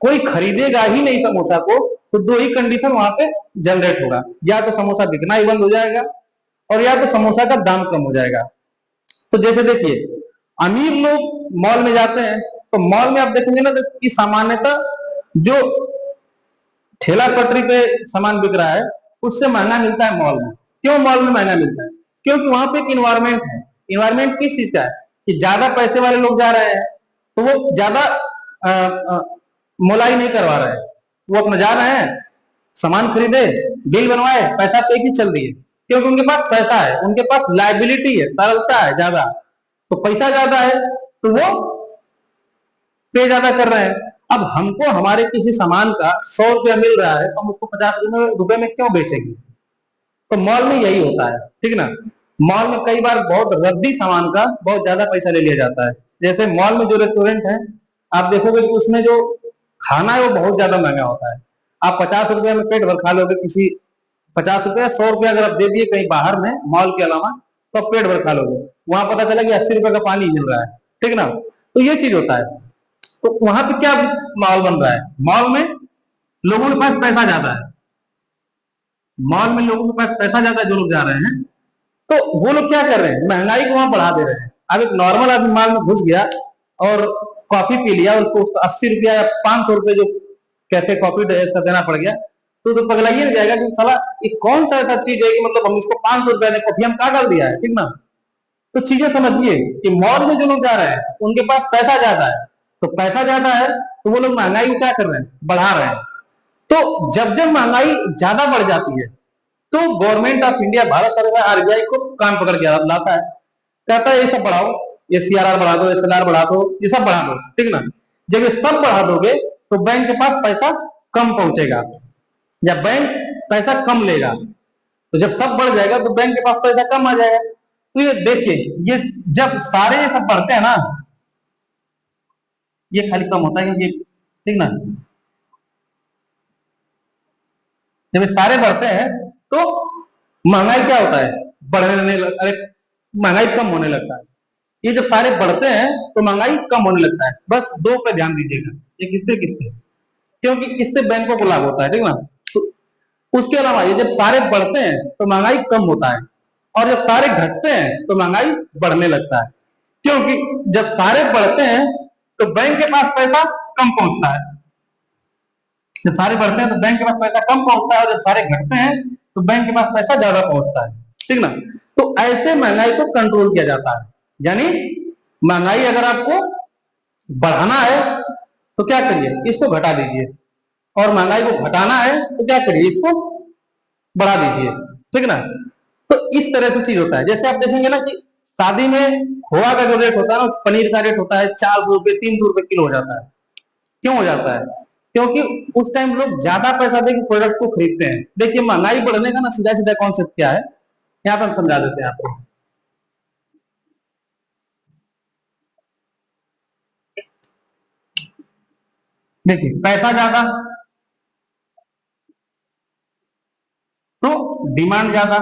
कोई खरीदेगा ही नहीं समोसा को, तो दो ही कंडीशन वहां पे जनरेट होगा, या तो समोसा बिकना ही बंद हो जाएगा, और या तो समोसा का दाम कम हो जाएगा। तो जैसे देखिए, अमीर लोग मॉल में जाते हैं तो मॉल में आप देखेंगे ना कि सामान्यतः जो ठेला पटरी पे सामान बिक रहा है उससे महंगा मिलता है मॉल में। क्यों मॉल में महंगा मिलता है? क्योंकि वहां पे एक इन्वायरमेंट है। इन्वायरमेंट किस चीज का है? कि ज्यादा पैसे वाले लोग जा रहे हैं तो वो ज्यादा मोलाई नहीं करवा रहे हैं, वो अपना जा रहे हैं, सामान खरीदे, बिल बनवाए, पैसा पे की चल दिए, क्योंकि उनके पास पैसा है, उनके पास लाइबिलिटी है, तरलता है ज्यादा, तो पैसा ज्यादा है तो वो पे ज्यादा कर रहे हैं। अब हमको हमारे किसी सामान का 100 रुपया मिल रहा है तो हम उसको 50 रुपए में क्यों बेचेंगे? तो मॉल में यही होता है, ठीक ना। मॉल में कई बार बहुत रद्दी सामान का बहुत ज्यादा पैसा ले लिया जाता है। जैसे मॉल में जो रेस्टोरेंट है, आप देखोगे कि उसमें जो खाना है वो बहुत ज्यादा महंगा होता है। आप 50 रुपया में पेट भर खा लोगे, किसी 50 रुपया 100 रुपया अगर आप दे दिए कहीं बाहर में मॉल के अलावा, तो आप पेट भर खा लोगे। वहां पता चला कि 80 रुपए का पानी मिल रहा है, ठीक ना। तो ये चीज होता है। तो वहां पे क्या माहौल बन रहा है? मॉल में लोगों के पास पैसा ज्यादा है, मॉल में लोगों के पास पैसा ज्यादा है, जो लोग जा रहे हैं, तो वो लोग क्या कर रहे हैं? महंगाई को वहां बढ़ा दे रहे हैं। अब एक नॉर्मल आदमी मॉल में घुस गया और कॉफी पी लिया, उसको 80 रुपया या 500 रुपये जो कैफे कॉफी डेज का देना पड़ गया, तो पगला ये नहीं जाएगा कि साला ये कौन सा ऐसा चीज है कि मतलब हम इसको 500 रुपया ने कॉफी हम क्या डाल दिया है, ठीक ना। तो चीजें समझिए कि मॉल में जो लोग जा रहे हैं उनके पास पैसा ज्यादा है, तो पैसा ज्यादा है तो वो लोग महंगाई को क्या कर रहे हैं? बढ़ा रहे हैं। तो जब जब महंगाई ज्यादा बढ़ जाती है तो गवर्नमेंट ऑफ इंडिया, भारत सरकार, आरबीआई को कान पकड़ के लाता है, कहता है ये सब बढ़ाओ, ये सीआरआर बढ़ा दो, एसएलआर बढ़ा दो, ये सब बढ़ा दो, ठीक ना। जब ये सब बढ़ा दोगे तो बैंक के पास पैसा कम पहुंचेगा, जब बैंक पैसा कम लेगा तो जब सब बढ़ जाएगा तो बैंक के पास पैसा कम आ जाएगा। तो ये देखिए, ये जब सारे ये सब बढ़ते हैं ना, ये खाली कम होता है क्योंकि, ठीक ना, जब ये सारे बढ़ते हैं तो महंगाई क्या होता है? बढ़ने अरे महंगाई कम होने लगता है। ये जब सारे बढ़ते हैं तो महंगाई कम होने लगता है। बस दो पे ध्यान दीजिएगा, ये किससे किससे, क्योंकि इससे बैंकों को लाभ होता है, ठीक ना। तो उसके अलावा ये जब सारे बढ़ते हैं तो महंगाई कम होता है, और जब सारे घटते हैं तो महंगाई बढ़ने लगता है। क्योंकि जब सारे बढ़ते हैं तो बैंक के पास पैसा कम पहुंचता है, जब सारे बढ़ते हैं तो बैंक के पास पैसा कम पहुंचता है, और जब सारे घटते हैं तो बैंक के पास पैसा ज्यादा पहुंचता है, ठीक ना। तो ऐसे महंगाई को कंट्रोल किया जाता है। यानी महंगाई अगर आपको बढ़ाना है तो क्या करिए? इसको घटा दीजिए, और महंगाई को घटाना है तो क्या करिए? इसको बढ़ा दीजिए, ठीक ना। तो इस तरह से चीज होता है। जैसे आप देखेंगे ना कि शादी में खोआ का जो रेट होता है ना, पनीर का रेट होता है 400 रुपये 300 रुपये किलो हो जाता है। क्यों हो जाता है? क्योंकि उस टाइम लोग ज्यादा पैसा देके प्रोडक्ट को खरीदते हैं। देखिए, महंगाई बढ़ने का ना सीधा सीधा कॉन्सेप्ट क्या है, यहाँ पे हम समझा देते हैं आपको। देखिए, पैसा ज्यादा तो डिमांड ज्यादा,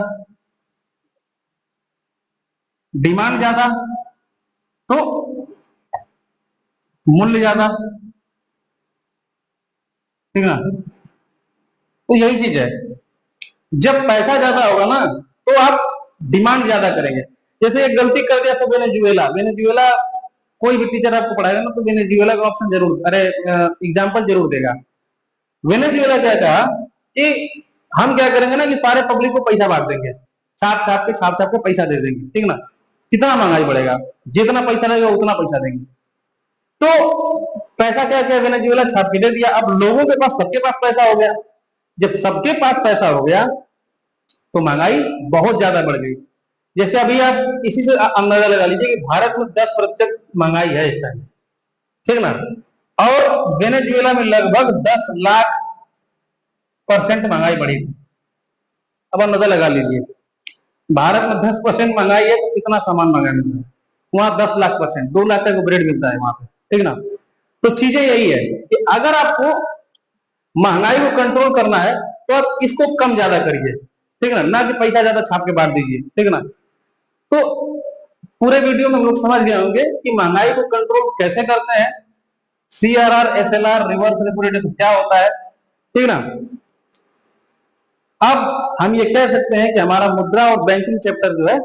डिमांड ज्यादा तो मूल्य ज्यादा, ठीक है ना। तो यही चीज है, जब पैसा ज्यादा होगा ना तो आप डिमांड ज्यादा करेंगे। जैसे एक गलती कर दिया तो वेनेजुएला, वेनेजुएला कोई भी टीचर आपको पढ़ाएगा ना तो वेनेजुएला का ऑप्शन जरूर, अरे एग्जाम्पल जरूर देगा। वेनेजुएला क्या कहा कि हम क्या करेंगे ना कि सारे पब्लिक को पैसा बांट देंगे, छाप छाप के पैसा दे देंगे, ठीक ना। कितना महंगाई बढ़ेगा? जितना पैसा लगेगा उतना पैसा देंगे। तो पैसा क्या किया वेनेजुएला? छाप के दे दिया। अब लोगों के पास, सबके पास पैसा हो गया। जब सबके पास पैसा हो गया तो महंगाई बहुत ज्यादा बढ़ गई। जैसे अभी आप इसी से अंदाजा लगा लीजिए कि भारत में 10% महंगाई है इस टाइम, ठीक ना। और वेनेजुएला में लगभग 10 लाख % महंगाई बढ़ी थी। अब अंदाजा लगा लीजिए, भारत में 10% महंगाई है तो कितना सामान महंगा मिल रहा है? वहां 10 लाख %, 2 लाख तक ब्रेड मिलता है वहां पे, ठीक ना। तो चीजें यही है कि अगर आपको महंगाई को कंट्रोल करना है तो आप इसको कम ज्यादा करिए, ठीक है ना कि पैसा ज्यादा छाप के बांट दीजिए, ठीक है ना। तो पूरे वीडियो में हम लोग समझ गए होंगे कि महंगाई को कंट्रोल कैसे करते हैं, CRR, SLR, reverse repo rate क्या होता है, ठीक ना। अब हम ये कह सकते हैं कि हमारा मुद्रा और बैंकिंग चैप्टर जो है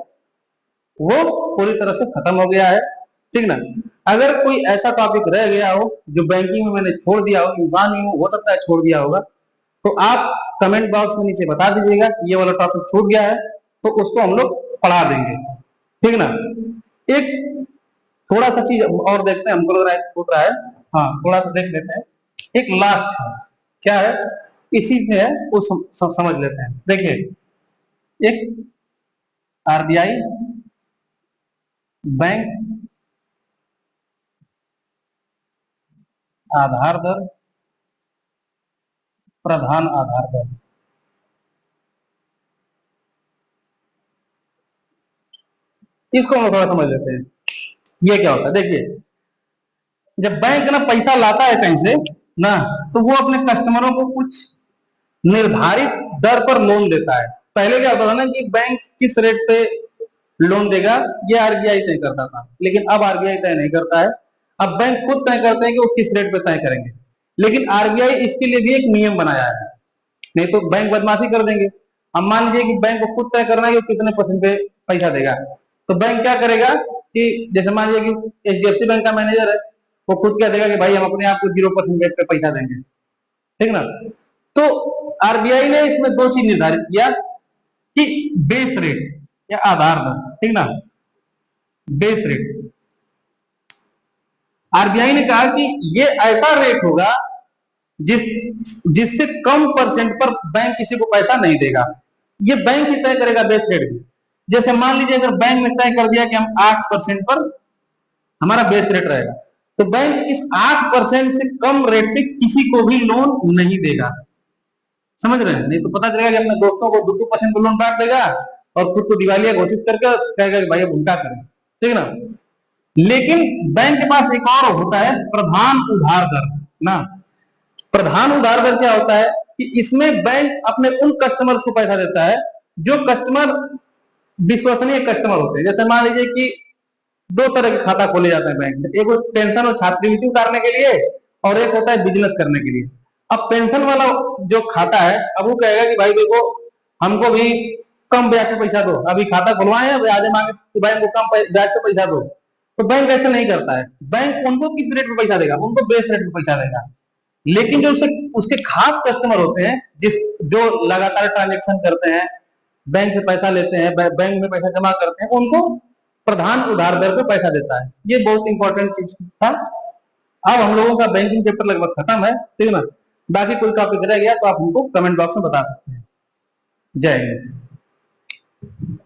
वो पूरी तरह से खत्म हो गया है, ठीक ना। अगर कोई ऐसा टॉपिक रह गया हो जो बैंकिंग में मैंने छोड़ दिया हो, इंसान ही हो सकता है छोड़ दिया होगा, तो आप कमेंट बॉक्स में नीचे बता दीजिएगा कि ये वाला टॉपिक छूट गया है, तो उसको हम लोग पढ़ा देंगे, ठीक ना। एक थोड़ा सा चीज और देखते हैं, हमको लग रहा है छूट रहा है, हाँ थोड़ा सा देख लेते हैं। एक लास्ट है, क्या है, इसी में है वो समझ लेते हैं। देखिए, एक आरबीआई बैंक आधार दर, प्रधान आधार दर, इसको हम थोड़ा समझ लेते हैं। ये क्या होता है, देखिए, जब बैंक ना पैसा लाता है कहीं से ना, तो वो अपने कस्टमरों को कुछ निर्धारित दर पर लोन देता है। पहले क्या होता था ना कि बैंक किस रेट पे लोन देगा ये आरबीआई तय करता था, लेकिन अब आरबीआई तय नहीं करता है। अब बैंक खुद तय करते हैं कि वो किस रेट पे तय करेंगे। लेकिन आरबीआई इसके लिए भी एक नियम बनाया है, नहीं तो बैंक बदमाशी कर देंगे। अब मान लीजिए कि बैंक को खुद तय करना है कि वो कितने परसेंट पे पैसा देगा, तो बैंक क्या करेगा कि जैसे मान लीजिए कि एचडीएफसी बैंक का मैनेजर है, वो खुद क्या देगा कि भाई हम अपने आप को 0% रेट पे पैसा देंगे, ठीक ना। तो आरबीआई ने इसमें दो चीज निर्धारित किया कि बेस रेट या आधार दर, ठीक ना, बेस रेट। आरबीआई ने कहा कि ये ऐसा रेट होगा जिस जिससे कम परसेंट पर बैंक किसी को पैसा नहीं देगा। ये बैंक ही तय करेगा बेस रेट भी। जैसे मान लीजिए अगर बैंक ने तय कर दिया कि हम 8% पर हमारा बेस रेट रहेगा, तो बैंक इस 8% से कम रेट पे किसी को भी लोन नहीं देगा। समझ रहे हैं, नहीं तो पता चलेगा कि अपने दोस्तों को 2% को लोन बांट देगा और खुद को दिवालिया घोषित करके कहेगा कि भाई अब उनका करें, ठीक ना। लेकिन बैंक के पास एक और होता है प्रधान उधार दर ना। प्रधान उधार दर क्या होता है कि इसमें बैंक अपने उन कस्टमर्स को पैसा देता है जो कस्टमर विश्वसनीय कस्टमर होते हैं। जैसे मान लीजिए कि दो तरह के खाता खोले जाते हैं बैंक में, एक पेंशन और छात्रवृत्ति उतारने के लिए और एक होता है बिजनेस करने के लिए। अब पेंशन वाला जो खाता है, अब वो कहेगा कि भाई देखो हमको भी कम ब्याज पे पैसा दो, अभी खाता खुलवाए हैं ब्याज मांगे तो बैंक को कम ब्याज पे पैसा दो। तो बैंक ऐसे नहीं करता है। बैंक उनको किस रेट पे पैसा देगा, उनको बेस रेट पे पैसा देगा। लेकिन जो उसे उसके खास कस्टमर होते हैं, जिस जो लगातार ट्रांजेक्शन करते हैं, बैंक से पैसा लेते हैं, बैंक में पैसा जमा करते हैं, उनको प्रधान उधार दर पे पैसा देता है। ये बहुत इंपॉर्टेंट चीज था। अब हम लोगों का बैंकिंग चैप्टर लगभग खत्म है, ठीक है ना। बाकी कोई टॉपिक रह गया तो आप हमको कमेंट बॉक्स में बता सकते हैं। जय हिंद।